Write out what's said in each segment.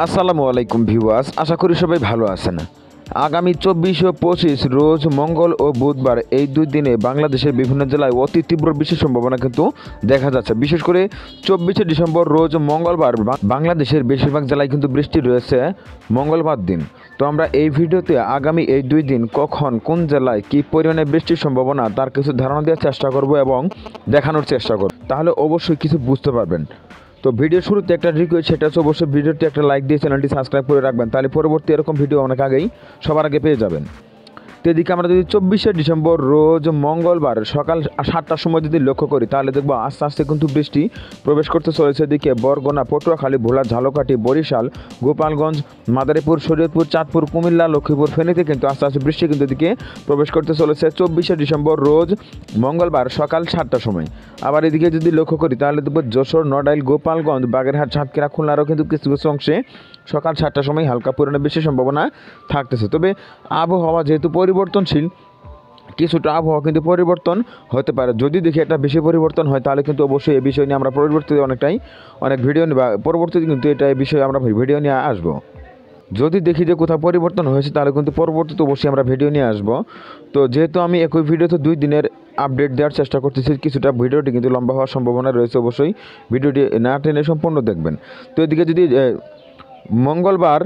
আসসালামু আলাইকুম ভিউয়ার্স, আশা করি সবাই ভালো আছেন। আগামী 24 ও 25 রোজ মঙ্গল ও বুধবার এই দুই দিনে বাংলাদেশের বিভিন্ন জেলায় অতি তীব্র বৃষ্টির সম্ভাবনা কিন্তু দেখা যাচ্ছে। বিশেষ করে 24শে ডিসেম্বর রোজ মঙ্গলবার বাংলাদেশের বেশিরভাগ জেলায় কিন্তু বৃষ্টি রয়েছে মঙ্গলবার দিন। তো আমরা এই ভিডিওতে আগামী এই দুই দিন কখন কোন জেলায় কী পরিমাণে বৃষ্টির সম্ভাবনা তার কিছু ধারণা দেওয়ার চেষ্টা করব এবং দেখানোর চেষ্টা করব, তাহলে অবশ্যই কিছু বুঝতে পারবেন। তো ভিডিওর শুরুতে একটা রিকোয়েস্ট, সেটা হচ্ছে অবশ্যই ভিডিওটি একটা লাইক দিয়ে চ্যানেলটি সাবস্ক্রাইব করে রাখবেন, তাহলে পরবর্তী এরকম ভিডিও অনেক আগেই সবার আগে পেয়ে যাবেন। তো এদিকে আমরা যদি 24শে ডিসেম্বর রোজ মঙ্গলবার সকাল 7টার সময় যদি লক্ষ্য করি, তাহলে দেখবো আস্তে আস্তে কিন্তু বৃষ্টি প্রবেশ করতে চলেছে। এদিকে বরগুনা, পটুয়াখালী, ভোলা, ঝালকাঠি, বরিশাল, গোপালগঞ্জ, মাদারীপুর, শরীয়তপুর, চাঁদপুর, কুমিল্লা, লক্ষ্মীপুর, ফেনীতে কিন্তু আস্তে আস্তে বৃষ্টি কিন্তু এদিকে প্রবেশ করতে চলেছে 24শে ডিসেম্বর রোজ মঙ্গলবার সকাল 7টার সময়। আবার এদিকে যদি লক্ষ্য করি, তাহলে দেখবো যশোর, নড়াইল, গোপালগঞ্জ, বাগেরহাট, সাতক্ষীরা, খুলনারও কিন্তু কিছু কিছু অংশে সকাল 7টার সময় হালকা পরিমাণে বৃষ্টির সম্ভাবনা থাকতেছে। তবে আবহাওয়া যেহেতু পরিবর্তনশীল, কিছুটা আবহাওয়া কিন্তু পরিবর্তন হতে পারে। যদি দেখি এটা বেশি পরিবর্তন হয়, তাহলে কিন্তু অবশ্যই এই বিষয় নিয়ে আমরা পরবর্তীতে অনেক ভিডিও নিয়ে পরবর্তীতে কিন্তু এটা এই বিষয়ে আমরা ভিডিও নিয়ে আসবো। যদি দেখি যে কোথাও পরিবর্তন হয়েছে, তাহলে কিন্তু পরবর্তীতে অবশ্যই আমরা ভিডিও নিয়ে আসবো। তো যেহেতু আমি একই ভিডিওতে 2 দিনের আপডেট দেওয়ার চেষ্টা করতেছি, কিছুটা ভিডিওটি কিন্তু লম্বা হওয়ার সম্ভাবনা রয়েছে। অবশ্যই ভিডিওটি না টেনে সম্পূর্ণ দেখবেন। তো এদিকে যদি মঙ্গলবার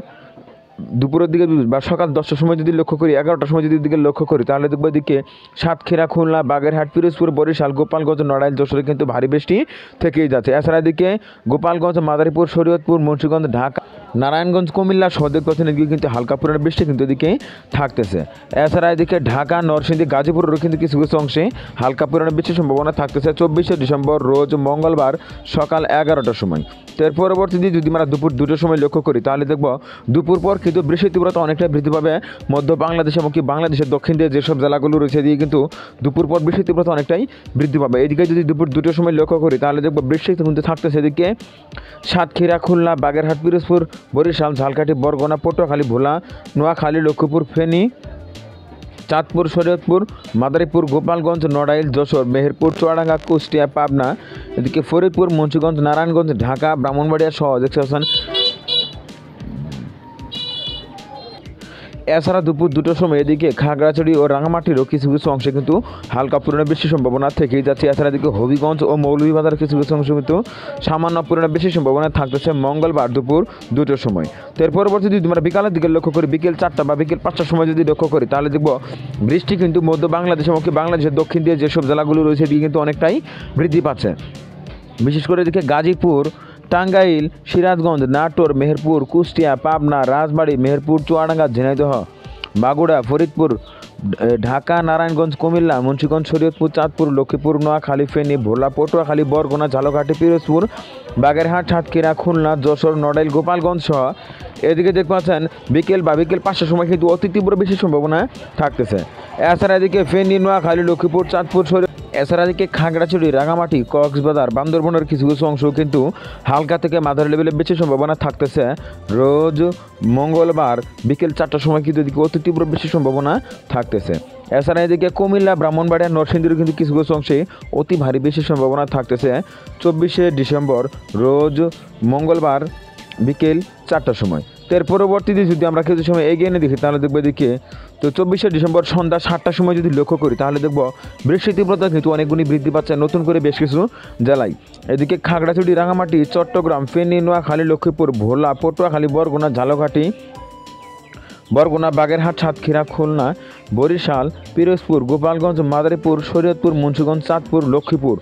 দুপুরের দিকে বা সকাল 10টার সময় যদি লক্ষ্য করি, 11টার সময় যদি দিকে লক্ষ্য করি, তাহলে দেখবো এদিকে সাতক্ষীরা, খুলনা, বাগেরহাট, পিরোজপুর, বরিশাল, গোপালগঞ্জ, নড়াইল, যশোরে কিন্তু ভারী বৃষ্টি থেকেই যাচ্ছে। এছাড়া এদিকে গোপালগঞ্জ, মাদারীপুর, শরীয়তপুর, মুন্সিগঞ্জ, ঢাকা, নারায়ণগঞ্জ, কুমিল্লা সহ দেখতেছেন এদিকে কিন্তু হালকা পরিমাণে বৃষ্টি কিন্তু এদিকে থাকতেছে। এছাড়া এদিকে ঢাকা, নরসিংদী, গাজীপুরেরও কিন্তু কিছু কিছু অংশে হালকা পরিমাণে বৃষ্টির সম্ভাবনা থাকতেছে 24শে ডিসেম্বর রোজ মঙ্গলবার সকাল 11টার সময়। তো এর পরবর্তী দিন যদি আমরা দুপুর 2টার সময় লক্ষ্য করি, তাহলে দেখব দুপুর পর কিন্তু বৃষ্টির তীব্রতা অনেকটা বৃদ্ধি পাবে মধ্য বাংলাদেশ এবং কি বাংলাদেশের দক্ষিণ দিয়ে যেসব জেলাগুলো রয়েছে দিয়ে কিন্তু দুপুর পর বৃষ্টির তীব্রতা অনেকটাই বৃদ্ধি পাবে। এদিকে যদি দুপুর 2টার সময় লক্ষ্য করি, তাহলে দেখব বৃষ্টি কিন্তু থাকতেছে এদিকে সাতক্ষীরা, খুলনা, বাগেরহাট, পিরোজপুর, বরিশাল, ঝালকাঠি, বরগুনা, পটুয়াখালী, ভোলা, নোয়াখালী, লক্ষ্মীপুর, ফেনী, চাঁদপুর, শরীয়তপুর, মাদারীপুর, গোপালগঞ্জ, নড়াইল, যশোর, মেহেরপুর, চুয়াডাঙ্গা, কুষ্টিয়া, পাবনা, এদিকে ফরিদপুর, মুন্সিগঞ্জ, নারায়ণগঞ্জ, ঢাকা, ব্রাহ্মণবাড়িয়া সহ দেখতে পাচ্ছেন। এছাড়া দুপুর 2টার সময় এদিকে খাগড়াছড়ি ও রাঙামাটিরও কিছু কিছু অংশে কিন্তু হালকা পরিমাণে বৃষ্টির সম্ভাবনা থেকেই যাচ্ছে। এছাড়া এদিকে হবিগঞ্জ ও মৌলভীবাজার কিছু কিছু অংশ কিন্তু সামান্য পরিমাণে বৃষ্টির সম্ভাবনা থাকতেছে মঙ্গলবার দুপুর 2টার সময়। তো এর পরবর্তী যদি আমরা বিকালের দিকে লক্ষ্য করি, বিকেল 4টা বা বিকেল 5টার সময় যদি লক্ষ্য করি, তাহলে দেখব বৃষ্টি কিন্তু মধ্য বাংলাদেশ এবং বাংলাদেশের দক্ষিণ দিয়ে যেসব জেলাগুলো রয়েছে এদিকে কিন্তু অনেকটাই বৃদ্ধি পাচ্ছে। বিশেষ করে এদিকে গাজীপুর, টাঙ্গাইল, সিরাজগঞ্জ, নাটোর, মেহেরপুর, কুষ্টিয়া, পাবনা, রাজবাড়ী, মেহেরপুর, চুয়াডাঙ্গা, ঝিনাইদহ, বাগুড়া, ফরিদপুর, ঢাকা, নারায়ণগঞ্জ, কুমিল্লা, মুন্সিগঞ্জ, শরীয়তপুর, চাঁদপুর, লক্ষ্মীপুর, নোয়াখালী, ফেনী, ভোলা, পটুয়াখালী, বরগুনা, ঝালকাঠি, পিরোজপুর, বাগেরহাট, সাতক্ষীরা, খুলনা, যশোর, নড়াইল, গোপালগঞ্জ সহ এদিকে দেখতে পাচ্ছেন বিকেল 5টার সময় কিন্তু অতি তীব্র বৃষ্টির সম্ভাবনা থাকতেছে। এছাড়া এদিকে ফেনী, নোয়াখালী, লক্ষ্মীপুর, চাঁদপুর, এছাড়া এদিকে খাগড়াছড়ি, রাঙামাটি, কক্সবাজার, বান্দরবনের কিছু কিছু অংশ কিন্তু হালকা থেকে মাঝারি লেভেলে বৃষ্টির সম্ভাবনা থাকতেছে রোজ মঙ্গলবার বিকেল 4টার সময় কিন্তু এদিকে অতি তীব্র বৃষ্টির সম্ভাবনা থাকতেছে। এছাড়া এদিকে কুমিল্লা, ব্রাহ্মণবাড়িয়া, নরসিংদীর কিন্তু কিছু কিছু অংশে অতি ভারী বৃষ্টির সম্ভাবনা থাকতেছে 24শে ডিসেম্বর রোজ মঙ্গলবার বিকেল 4টার সময়। তো এর পরবর্তীতে যদি আমরা কিছু সময় এগিয়ে নিয়ে দেখি, তাহলে দেখবো এদিকে তো 24শে ডিসেম্বর সন্ধ্যা 7টার সময় যদি লক্ষ্য করি, তাহলে দেখব বৃষ্টির তীব্রতা কিন্তু অনেকগুণই বৃদ্ধি পাচ্ছে নতুন করে বেশ কিছু জেলায়। এদিকে খাগড়াছড়ি, রাঙামাটি, চট্টগ্রাম, ফেনী, নোয়াখালী, লক্ষ্মীপুর, ভোলা, পটুয়াখালী, বরগুনা, ঝালকাঠি, বরগুনা, বাগেরহাট, সাতক্ষীরা, খুলনা, বরিশাল, পিরোজপুর, গোপালগঞ্জ, মাদারীপুর, শরীয়তপুর, মুন্সিগঞ্জ, চাঁদপুর, লক্ষ্মীপুর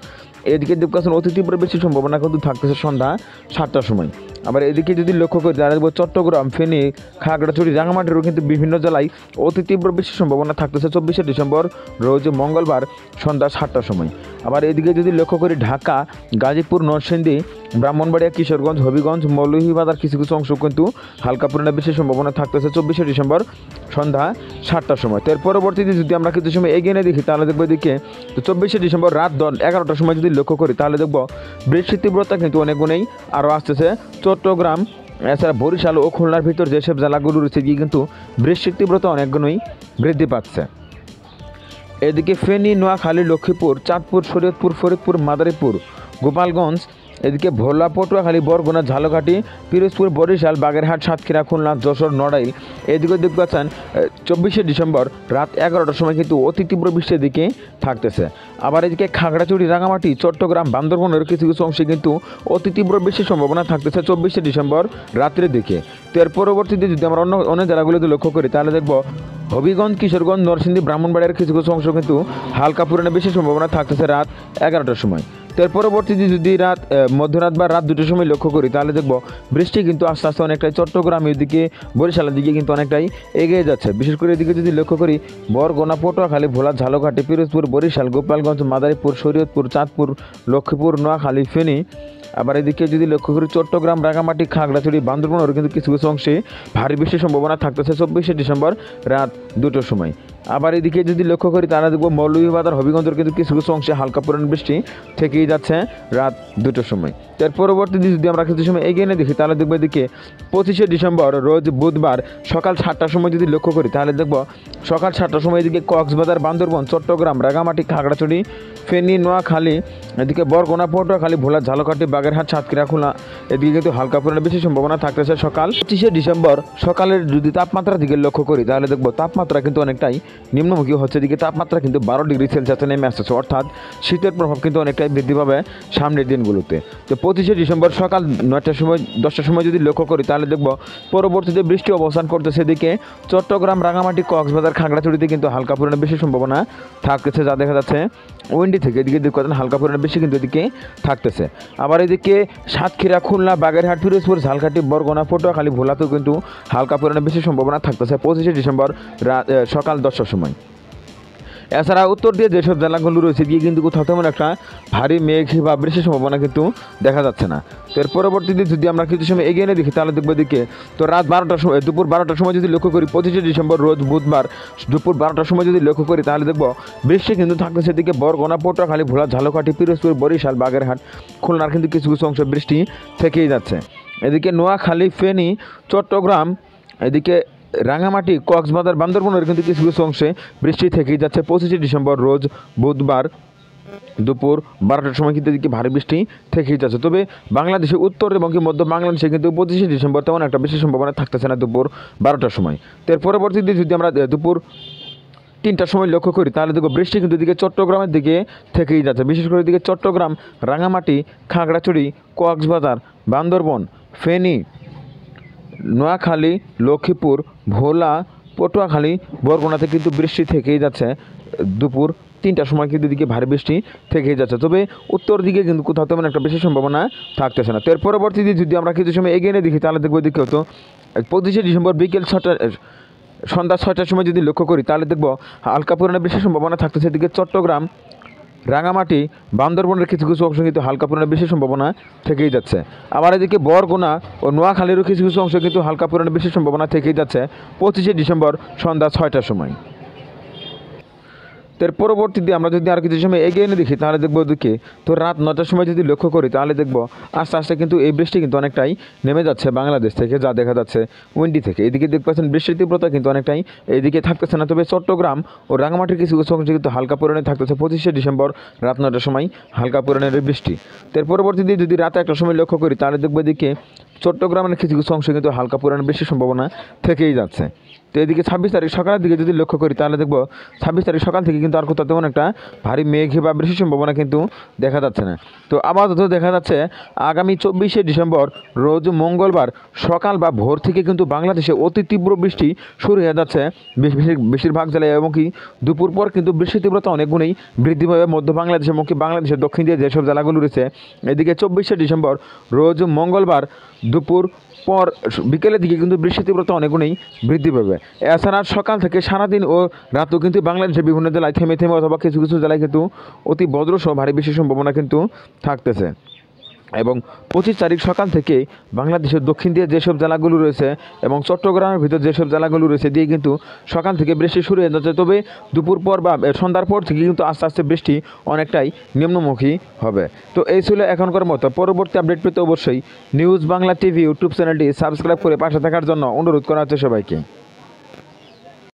এদিকে দেখতে অতি তীব্র বৃষ্টির সম্ভাবনা কিন্তু থাকতেছে সন্ধ্যা 7টার সময়। আবার এদিকে যদি লক্ষ্য করি, যারা দেখব চট্টগ্রাম, ফেনী, খাগড়াছড়ি, রাঙামাটিরও কিন্তু বিভিন্ন জেলায় অতি তীব্র বৃষ্টির সম্ভাবনা থাকতেছে 24শে ডিসেম্বর রোজ মঙ্গলবার সন্ধ্যা 7টার সময়। আবার এদিকে যদি লক্ষ্য করি, ঢাকা, গাজীপুর, নরসিংদী, ব্রাহ্মণবাড়িয়া, কিশোরগঞ্জ, হবিগঞ্জ, মৌলভীবাজার কিছু কিছু অংশ কিন্তু হালকা পরিমাণে বৃষ্টির সম্ভাবনা থাকতেছে 24শে ডিসেম্বর সন্ধ্যা 7টার সময়। তো এর পরবর্তীতে যদি আমরা কিছু সময় এগিয়ে নিয়ে দেখি, তাহলে দেখবো এদিকে তো 24শে ডিসেম্বর রাত 11টার সময় যদি লক্ষ্য করি, তাহলে দেখব বৃষ্টির তীব্রতা কিন্তু অনেক গুণেই আরও আসতেছে চট্টগ্রাম, এছাড়া বরিশাল ও খুলনার ভিতর যেসব জেলাগুলো রয়েছে গিয়ে কিন্তু বৃষ্টির তীব্রতা অনেক গুণই বৃদ্ধি পাচ্ছে। এদিকে ফেনী, নোয়াখালী, লক্ষ্মীপুর, চাঁদপুর, শরীয়তপুর, ফরিদপুর, মাদারীপুর, গোপালগঞ্জ, এদিকে ভোলা, পটুয়াখালী, বরগুনা, ঝালকাঠি, পিরোজপুর, বরিশাল, বাগেরহাট, সাতক্ষীরা, খুলনা, যশোর, নড়াইল এদিকে দেখতে পাচ্ছেন 24শে ডিসেম্বর রাত 11টার সময় কিন্তু অতি তীব্র বৃষ্টির দিকে থাকতেছে। আবার এদিকে খাগড়াছড়ি, রাঙামাটি, চট্টগ্রাম, বান্দরবনের কিছু কিছু অংশে কিন্তু অতি তীব্র বৃষ্টির সম্ভাবনা থাকতেছে 24শে ডিসেম্বর রাত্রের দিকে। তো এর পরবর্তীতে যদি আমরা অন্য জেলাগুলোতে লক্ষ্য করি তাহলে দেখব হবিগঞ্জ, কিশোরগঞ্জ, নরসিংদী, ব্রাহ্মণবাড়িয়ার কিছু কিছু অংশ কিন্তু হালকা পরিমাণে বৃষ্টির সম্ভাবনা থাকতেছে রাত 11টার সময়। তো এর পরবর্তীতে যদি মধ্যরাত বা রাত 2টার সময় লক্ষ্য করি তাহলে দেখব বৃষ্টি কিন্তু আস্তে আস্তে অনেকটাই চট্টগ্রামের দিকে, বরিশালের দিকে কিন্তু অনেকটাই এগিয়ে যাচ্ছে। বিশেষ করে এদিকে যদি লক্ষ্য করি বরগুনা, পটুয়াখালী, ভোলা, ঝালকাঠি, পিরোজপুর, বরিশাল, গোপালগঞ্জ, মাদারীপুর, শরীয়তপুর, চাঁদপুর, লক্ষ্মীপুর, নোয়াখালী, ফেনী। আবার এদিকে যদি লক্ষ্য করি চট্টগ্রাম, রাঙামাটি, খাগড়াছড়ি, বান্দরবনের কিন্তু কিছু কিছু অংশে ভারী বৃষ্টির সম্ভাবনা থাকতেছে 24শে ডিসেম্বর রাত 2টার সময়। আবার এদিকে যদি লক্ষ্য করি তাহলে দেখব মৌলভীবাজার, হবিগঞ্জের কিন্তু কিছু কিছু অংশে হালকা পরিমাণ বৃষ্টি থেকেই যাচ্ছে রাত 2টার সময়। এর পরবর্তীতে যদি আমরা কিছু সময় এগিয়ে নিয়ে দেখি তাহলে দেখবো এদিকে 25শে ডিসেম্বর রোজ বুধবার সকাল 7টার সময় যদি লক্ষ্য করি তাহলে দেখব সকাল 7টার সময় এদিকে কক্সবাজার, বান্দরবন, চট্টগ্রাম, রাঙামাটি, খাগড়াছড়ি, ফেনী, নোয়াখালী, এদিকে বরগুনা, পটুয়াখালী, ভোলা, ঝালকাঠি, বাগেরহাট, সাতক্ষীরা, খুলনা এদিকে কিন্তু হালকা পরিমাণে বেশি সম্ভাবনা থাকতেছে সকাল 25শে ডিসেম্বর সকালের যদি তাপমাত্রার দিকে লক্ষ্য করি তাহলে দেখব তাপমাত্রা কিন্তু অনেকটাই নিম্নমুখী হচ্ছে। এদিকে তাপমাত্রা কিন্তু 12 ডিগ্রি সেলসিয়াসে নেমে আসতেছে, অর্থাৎ শীতের প্রভাব কিন্তু অনেকটাই বৃদ্ধি পাবে সামনের দিনগুলোতে। তো 25শে ডিসেম্বর সকাল 9টার সময় 10টার সময় যদি লক্ষ্য করি তাহলে দেখব পরবর্তীতে বৃষ্টি অবস্থান করতেছে এদিকে চট্টগ্রাম, রাঙামাটি, কক্সবাজার, খাগড়াছড়িতে কিন্তু হালকা পরিমাণে বেশি সম্ভাবনা থাকতেছে, যা দেখা যাচ্ছে উইন্ডি থেকে। এদিকে দেখতে হালকা পরিমাণে বেশি কিন্তু এদিকে থাকতেছে। আবার এদিকে সাতক্ষীরা, খুলনা, বাগেরহাট, পিরোজপুর, ঝালকাঠি, বরগুনা, পটুয়াখালী, ভোলাতেও কিন্তু হালকা পরিমাণে বেশি সম্ভাবনা থাকতেছে 25শে ডিসেম্বর সকাল 10টার সময়। এছাড়া উত্তর দিয়ে যেসব জেলাগুলো রয়েছে গিয়ে কিন্তু কোথাও তেমন একটা ভারী মেঘ বা বৃষ্টির সম্ভাবনা কিন্তু দেখা যাচ্ছে না। তো এর পরবর্তীতে যদি আমরা কিছু সময় এগিয়ে নিয়ে দেখি তাহলে দেখবো দিকে তো রাত 12টার সময়, দুপুর 12টার সময় যদি লক্ষ্য করি 25শে ডিসেম্বর রোজ বুধবার দুপুর 12টার সময় যদি লক্ষ্য করি তাহলে দেখবো বৃষ্টি কিন্তু থাকতেছে এদিকে বরগুনা, পটুয়াখালী, ভোলা, ঝালকাঠি, পিরোজপুর, বরিশাল, বাগেরহাট, খুলনার কিন্তু কিছু কিছু অংশ বৃষ্টি থেকেই যাচ্ছে। এদিকে নোয়াখালী, ফেনী, চট্টগ্রাম, এদিকে রাঙামাটি, কক্সবাজার, বান্দরবনের কিন্তু কিছু কিছু অংশে বৃষ্টি থেকেই যাচ্ছে 25শে ডিসেম্বর রোজ বুধবার দুপুর 12টার সময় কিন্তু এদিকে ভারী বৃষ্টি থেকেই যাচ্ছে। তবে বাংলাদেশের উত্তর এবং মধ্য বাংলাদেশে কিন্তু 25শে ডিসেম্বর তেমন একটা বেশি সম্ভাবনা থাকতেছে না দুপুর 12টার সময়। তো এর পরবর্তীতে যদি আমরা দুপুর 3টার সময় লক্ষ্য করি তাহলে দেখো বৃষ্টি কিন্তু এদিকে চট্টগ্রামের দিকে থেকেই যাচ্ছে। বিশেষ করে এদিকে চট্টগ্রাম, রাঙামাটি, খাগড়াছড়ি, কক্সবাজার, বান্দরবন, ফেনী, নোয়াখালী, লক্ষ্মীপুর, ভোলা, পটুয়াখালী, বরগুনাতে কিন্তু বৃষ্টি থেকেই যাচ্ছে দুপুর 3টার সময় কিন্তু এদিকে ভারী বৃষ্টি থেকেই যাচ্ছে। তবে উত্তর দিকে কিন্তু কোথাও তেমন একটা বেশি সম্ভাবনা থাকতেছে না। তো এর পরবর্তীতে যদি আমরা কিছু সময় এগিয়ে নিয়ে দেখি তাহলে দেখবো এদিকে হতো 25শে ডিসেম্বর বিকেল 6টা সন্ধ্যা 6টার সময় যদি লক্ষ্য করি তাহলে দেখবো হালকা পরিমাণে বেশি সম্ভাবনা থাকতেছে এদিকে চট্টগ্রাম, রাঙামাটি, বান্দরবনের কিছু কিছু অংশ কিন্তু হালকা পরিমাণে বেশি সম্ভাবনা থেকেই যাচ্ছে। আবার এদিকে বরগুনা ও নোয়াখালীরও কিছু কিছু অংশ কিন্তু হালকা পরিমাণে বেশি সম্ভাবনা থেকেই যাচ্ছে 25শে ডিসেম্বর সন্ধ্যা 6টার সময়। এর পরবর্তীতে আমরা যদি আর কিছু সময় এগিয়ে এনে দেখি তাহলে দেখবো ওদিকে তো রাত 9টার সময় যদি লক্ষ্য করি তাহলে দেখবো আস্তে আস্তে কিন্তু এই বৃষ্টি কিন্তু অনেকটাই নেমে যাচ্ছে বাংলাদেশ থেকে, যা দেখা যাচ্ছে উইন্ডি থেকে। এদিকে দেখতে পাচ্ছেন বৃষ্টির তীব্রতা কিন্তু অনেকটাই এইদিকে থাকতেছে না। তবে চট্টগ্রাম ও রাঙামাটির কিছু কিছু অংশ কিন্তু হালকা পরিমাণে থাকতেছে 25শে ডিসেম্বর রাত 9টার সময় হালকা পরিমাণের বৃষ্টি। এর পরবর্তীতে যদি রাতে একটা সময় লক্ষ্য করি তাহলে দেখবো এদিকে চট্টগ্রামের কিছু কিছু অংশ কিন্তু হালকা পরিমাণে বেশি সম্ভাবনা থেকেই যাচ্ছে। তো এদিকে 26 তারিখ সকালের দিকে যদি লক্ষ্য করি তাহলে দেখবো 26 তারিখ সকাল থেকে কিন্তু আর কোথাও তেমন একটা ভারী মেঘ বা বৃষ্টির সম্ভাবনা কিন্তু দেখা যাচ্ছে না। তো আপাতত দেখা যাচ্ছে আগামী 24শে ডিসেম্বর রোজ মঙ্গলবার সকাল বা ভোর থেকে কিন্তু বাংলাদেশে অতি তীব্র বৃষ্টি শুরু হয়ে যাচ্ছে বেশিরভাগ জেলায়, এবং কি দুপুর পর কিন্তু বৃষ্টির তীব্রতা অনেক গুণেই বৃদ্ধি পাবে মধ্য বাংলাদেশ এবং কি বাংলাদেশের দক্ষিণ দিয়ে যেসব জেলাগুলো রয়েছে। এদিকে 24শে ডিসেম্বর রোজ মঙ্গলবার দুপুর পর বিকেলের দিকে কিন্তু বৃষ্টির তীব্রতা অনেকগুণেই বৃদ্ধি পাবে। এছাড়া সকাল থেকে সারাদিন ও রাতেও কিন্তু বাংলাদেশের বিভিন্ন জেলায় থেমে থেমে অথবা কিছু কিছু জেলায় কিন্তু অতি বজ্রসহ ভারী বৃষ্টির সম্ভাবনা কিন্তু থাকতেছে। এবং 25 তারিখ সকাল থেকে বাংলাদেশের দক্ষিণ দিয়ে যেসব জেলাগুলো রয়েছে এবং চট্টগ্রামের ভিতর যেসব জেলাগুলো রয়েছে দিয়ে কিন্তু সকাল থেকে বৃষ্টি শুরু হয়ে যাচ্ছে। তবে দুপুর পর বা সন্ধ্যার পর থেকে কিন্তু আস্তে আস্তে বৃষ্টি অনেকটাই নিম্নমুখী হবে। তো এই ছিল এখনকার মতো। পরবর্তী আপডেট পেতে অবশ্যই নিউজ বাংলা টিভি ইউটিউব চ্যানেলটি সাবস্ক্রাইব করে পাশে থাকার জন্য অনুরোধ করা হচ্ছে সবাইকে।